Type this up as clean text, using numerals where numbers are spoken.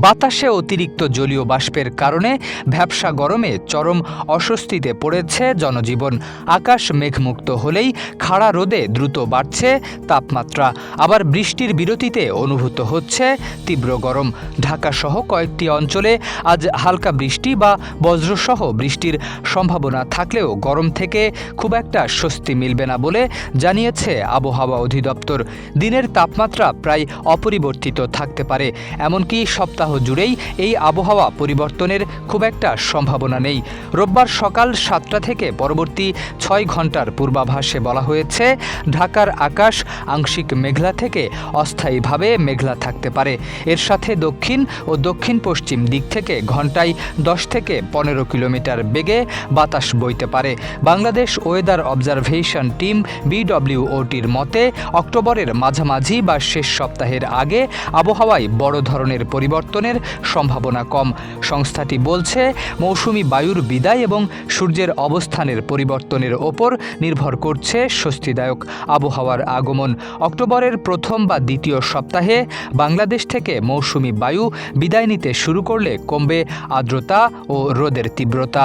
বাতাসে অতিরিক্ত জলীয় বাষ্পের কারণে ভ্যাপসা গরমে চরম অস্বস্তিতে পড়েছে জনজীবন। আকাশ মেঘমুক্ত হলেই খাড়া রোদে দ্রুত বাড়ছে তাপমাত্রা। আবার বৃষ্টির বিরতিতে অনুভূত হচ্ছে তীব্র গরম। ঢাকাসহ কয়েকটি অঞ্চলে আজ হালকা বৃষ্টি বা বজ্রসহ বৃষ্টির সম্ভাবনা থাকলেও গরম থেকে খুব একটা স্বস্তি মিলবে না বলে জানিয়েছে আবহাওয়া অধিদপ্তর। দিনের তাপমাত্রা প্রায় অপরিবর্তিত থাকতে পারে, এমনকি সপ্তাহ জুড়েই এই আবহাওয়া পরিবর্তনের খুব একটা সম্ভাবনা নেই। রোববার সকাল 7টা থেকে পরবর্তী 6 ঘন্টার পূর্বাভাসে বলা হয়েছে, ঢাকার আকাশ আংশিক মেঘলা থেকে অস্থায়ীভাবে মেঘলা থাকতে পারে। এর সাথে দক্ষিণ ও দক্ষিণ পশ্চিম দিক থেকে ঘন্টায় 10 থেকে 15 কিলোমিটার বেগে বাতাস বইতে পারে। বাংলাদেশ ওয়েদার অবজারভেশন টিম BWOTর মতে, অক্টোবরের মাঝামাঝি বা শেষ সপ্তাহের আগে আবহাওয়ায় বড় ধরনের পরিবর্তনের সম্ভাবনা কম। সংস্থাটি বলছে, মৌসুমি বায়ুর বিদায় এবং সূর্যের অবস্থানের পরিবর্তনের ওপর নির্ভর করছে স্বস্তিদায়ক আবহাওয়ার আগমন। অক্টোবরের প্রথম বা দ্বিতীয় সপ্তাহে বাংলাদেশ থেকে মৌসুমি বায়ু বিদায় নিতে শুরু করলে কমবে আর্দ্রতা ও রোদের তীব্রতা।